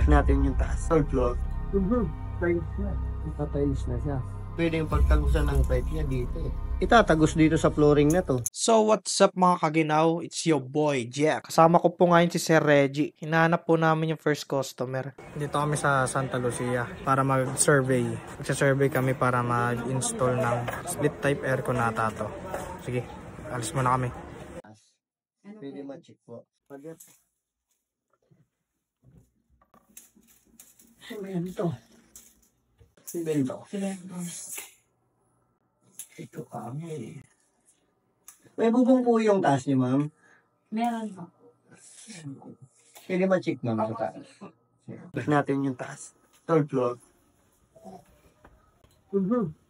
natin yung taas. Third floor. Tiles na. Naka-tiles na siya. Pwede yung pagtagusan ng pipe niya dito eh. Itatagos dito sa flooring na to. So what's up mga kaginaw? It's your boy Jack. Kasama ko po ngayon si Sir Reggie. Hinahanap po namin yung first customer. Dito kami sa Santa Lucia para mag-survey. Magsa-survey kami para mag-install ng split type aircon nata to. Sige, alis muna kami. Pwede ma-check po. Semento. Simento. Ito kami. May bubong po yung taas niyo, ma'am? Meron po. Pwede ma-check, ma'am, sa taas. Check natin yung taas. Third floor.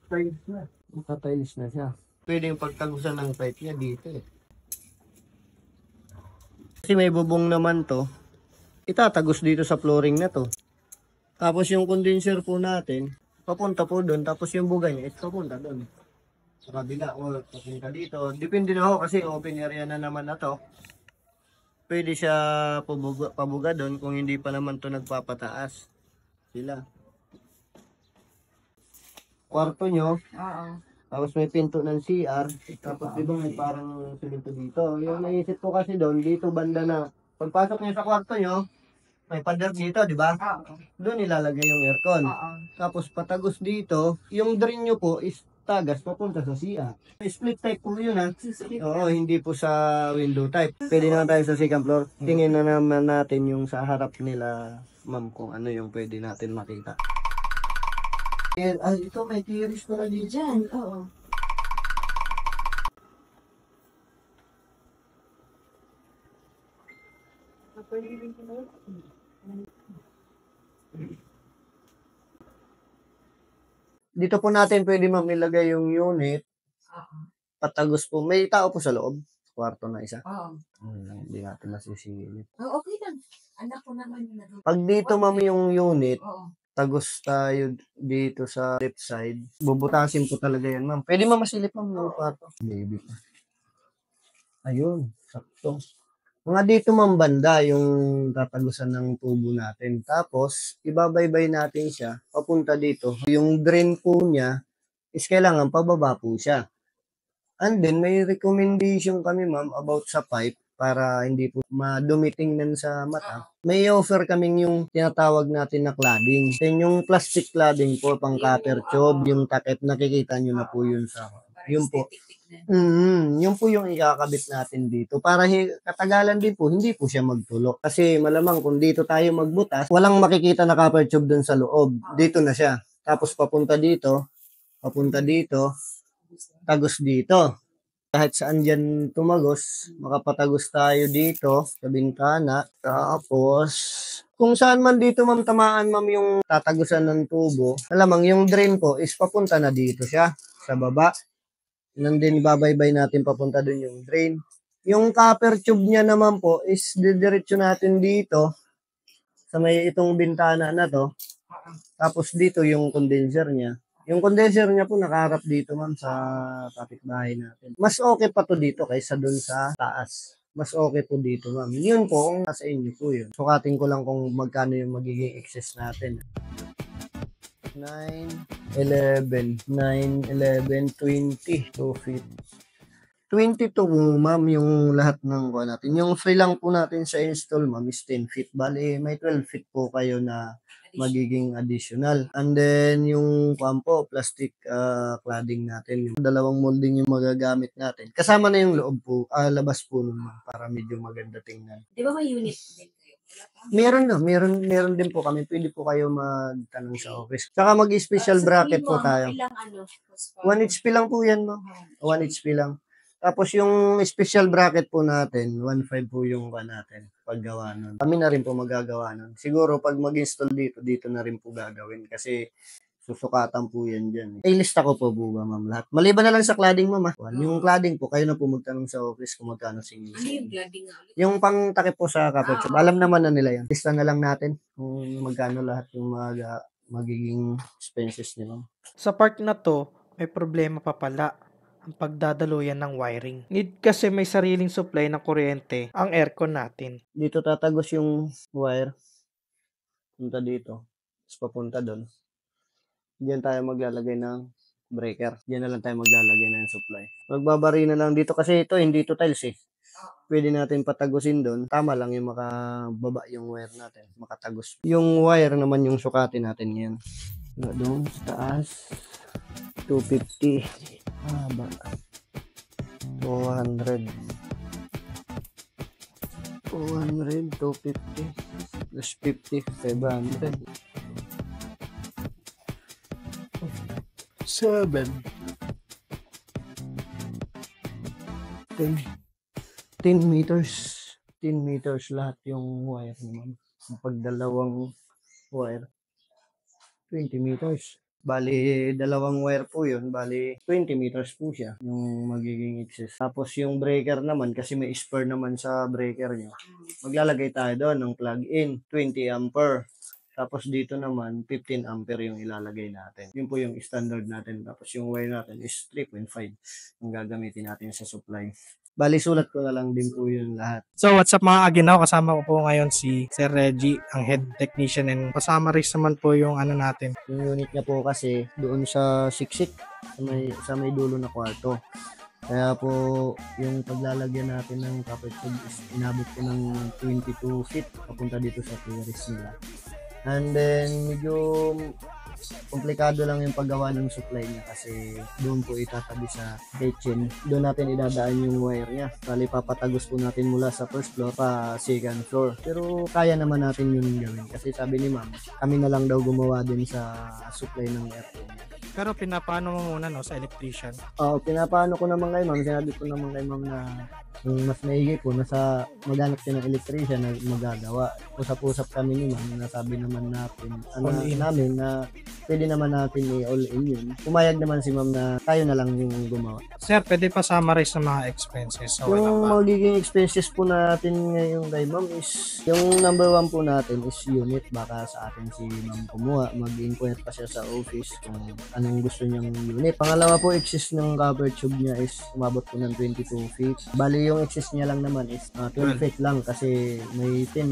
Tiles na. Naka-tiles na siya. Pwede yung pagtagusan ng pipe niya dito eh. Kasi may bubong naman to. Itatagos dito sa flooring na to. Tapos yung condenser po natin, papunta po doon. Tapos yung buga niya, papunta doon. Sa kabila o papunta dito. Depende na ho kasi open area na naman na to. Pwede siya pabuga doon kung hindi pa naman to nagpapataas. Sila. Kwarto nyo. Oo. Tapos may pinto ng CR. Tapos diba may parang simento dito. Yung naisip ko kasi doon, dito banda na. Pagpasok niyo sa kwarto nyo, may pader dito, di ba? Oo. Doon ilalagay yung aircon. Oo. Tapos patagos dito, yung drain nyo po is tagas papunta sa CR. Split type po yun ha. Oo, hindi po sa window type. Pwede naman tayo sa second floor. Tingin na naman natin yung sa harap nila, ma'am, kung ano yung pwede natin makita. Ito may tiris pala dito. Diyan, oo. Dito po natin pwede ma'am ilagay yung unit. Oo. Patagos po. May tao po sa loob. Kwarto na isa. Oo. Hindi natin masisingilin. Oh, okay lang. Anak ko naman yung nag- Pag dito ma'am yung unit, Oo. tagos tayo dito sa left side. Bubutasin po talaga yan ma'am. Pwede ma'am masilip ma'am yung kwarto. Baby pa. Ayun. Sakto. Mga dito ma'am banda yung tatagusan ng tubo natin. Tapos, ibabaybay natin siya papunta dito. Yung drain po niya is kailangan pababa po siya. And then, may recommendation kami ma'am about sa pipe para hindi po madumitingnan sa mata. May offer kaming yung tinatawag natin na cladding. Then yung plastic cladding po, pang copper tube, yung takip, nakikita nyo na po yun sa... Yun po. Yun po yung ikakabit natin dito. Para katagalan din po, hindi po siya magtulo. Kasi malamang kung dito tayo magbutas, walang makikita na copper tube dun sa loob. Dito na siya. Tapos papunta dito, tagos dito. Kahit saan dyan tumagos, makapatagos tayo dito sa bintana. Tapos, kung saan man dito ma'am tamaan ma'am yung tatagusan ng tubo, alamang yung drain po is papunta na dito siya sa baba. Nandun babaybay natin papunta dun yung drain. Yung copper tube niya naman po is didiretso natin dito sa may itong bintana na to. Tapos dito yung condenser niya. Yung condenser niya po nakaharap dito ma'am sa kapitbahay natin. Mas okay pa to dito kaysa dun sa taas. Mas okay po dito ma'am. Yun po kung nasa inyo po yun. Sukatin ko lang kung magkano yung magiging excess natin. 9, 11, 20, 2 feet. 22 ma'am yung lahat ng kuha natin. Yung free lang po natin sa install ma'am is 10 feet. Bali may 12 feet po kayo na magiging additional. And then yung po, plastic cladding natin. Yung dalawang molding yung magagamit natin. Kasama na yung loob po, labas po nun para medyo maganda tingnan. Di ba may unit din kayo? Meron din po kami. Pwede po kayo magtanong sa office. Saka mag-special bracket po tayo. Ilang ano? 1 HP lang po yan, no? 1 HP lang. Tapos yung special bracket po natin, 1.5 po yung natin paggawa nun. Kami na rin po magagawa nun. Siguro pag mag-install dito na rin po gagawin kasi susukatan po yan dyan. Ilista ko po ba ma'am lahat. Maliban na lang sa cladding ma'am. Yung cladding po, kayo na po magtanong sa office kung magkano single. Ano yung cladding nga? Yung pang takip po sa copper tube, alam naman na nila yan. Lista na lang natin kung magkano lahat yung magiging expenses nila. Sa part na to, may problema pa pala. Ang pagdadaluyan ng wiring. Need kasi may sariling supply ng kuryente ang aircon natin. Dito tatagos yung wire. punta dito, tapos papunta doon. Diyan tayo maglalagay ng breaker. Diyan na lang tayo maglalagay ng supply. Magbabari na lang dito kasi ito, hindi to tiles eh. Pwede natin patagusin doon. Tama lang yung makababa yung wire natin. Makatagos. Yung wire naman yung sukatin natin ngayon. Doon sa taas. 250. Haba. 200. 250. Plus 50. 500. 7. 10 meters. 10 meters lahat yung wire naman. Pag dalawang wire, 20 meters. Bali, dalawang wire po yun. Bali, 20 meters po siya yung magiging excess. Tapos yung breaker naman, kasi may spare naman sa breaker nyo. Maglalagay tayo doon ng plug-in, 20 ampere. Tapos dito naman, 15 ampere yung ilalagay natin. Yun po yung standard natin. Tapos yung wire natin is 3.5 yung gagamitin natin sa supply. Bali, sulat ko na lang din po yun lahat. So what's up mga Aginaw, kasama ko po ngayon si Sir Reggie, ang head technician, and kasama rin naman po yung ano natin. Yung unit niya po kasi doon sa siksik, sa may dulo na kwarto. Kaya po yung paglalagyan natin ng carpet tube is inabot ko ng 22 feet papunta dito sa terrace nila. And then medyo komplikado lang yung paggawa ng supply niya kasi doon po itatabi sa kitchen. Doon natin idadaan yung wire niya. Bali papatagos po natin mula sa first floor pa second floor. Pero kaya naman natin yun gawin kasi sabi ni ma'am, kami na lang daw gumawa din sa supply ng aircon niya. Pero pinapano mo muna no, sa electrician? Oo, pinapaano ko naman kay ma'am. Sinabi ko naman kay ma'am na yung mas maigi po, nasa maghanap siya ng electrician na magagawa. Usap-usap kami ni ma'am, nasabi naman natin, namin na pwede naman natin i-all in yun. Pumayag naman si ma'am na tayo na lang yung gumawa. Sir, pwede pa summarize ng mga expenses. So, Yung magiging expenses po natin ngayon kay ma'am is, yung number 1 po natin is unit. Baka sa atin si ma'am kumuha, mag-inquire pa siya sa office kung anong gusto niyang unit. Pangalawa po, excess ng cover tube niya is umabot po ng 22 feet. Bali yung excess niya lang naman is 12 feet lang kasi may 10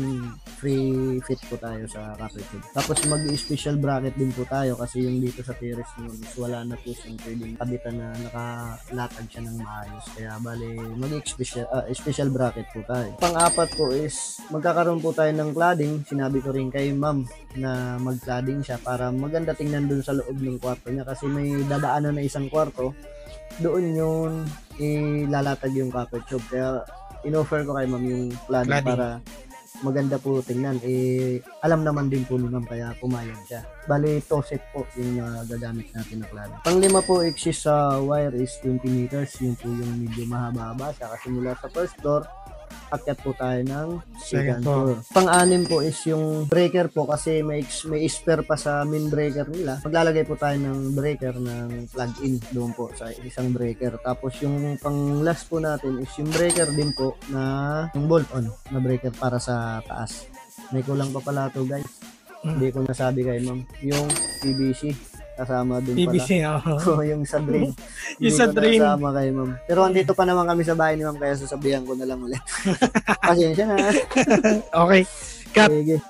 free feet po tayo sa cover tube. Tapos mag-special bracket din po tayo kasi yung dito sa terrace mo is wala na po siyang pwedeng kabitan na nakalatag siya ng maayos. Kaya bali mag-special bracket po tayo. Pang-apat po is magkakaroon po tayo ng cladding. Sinabi ko rin kay ma'am na mag-cladding siya para maganda tingnan dun sa loob ng kwarto niya kasi may dadaanan na isang kwarto. Doon yung ilalatag yung carpet tube. Kaya in-offer ko kay ma'am yung cladding para maganda po tingnan. Alam naman din po ni ma'am kaya pumayag siya. Bali, set po yung gagamit natin na cladding. Panglima po, excess sa wire is 20 meters. Yun po yung medyo mahaba-haba siya kasi mula sa first floor akyat po tayo ng second floor. Pang-anim po is yung breaker po kasi may spare pa sa main breaker nila. Maglalagay po tayo ng breaker ng plug-in doon po sa isang breaker. Tapos yung pang-last po natin is yung breaker din po na yung bolt-on na breaker para sa taas. May kulang pa pala to guys. Hindi ko nasabi kay ma'am. Yung PVC. Kasama din pala. PVC, Oo, yung sa drain. Yung sa drain. Kasama kay ma'am. Pero andito pa naman kami sa bahay ni ma'am kaya sasabihan ko na lang ulit. Pasensya na. Okay. Cut. Sige.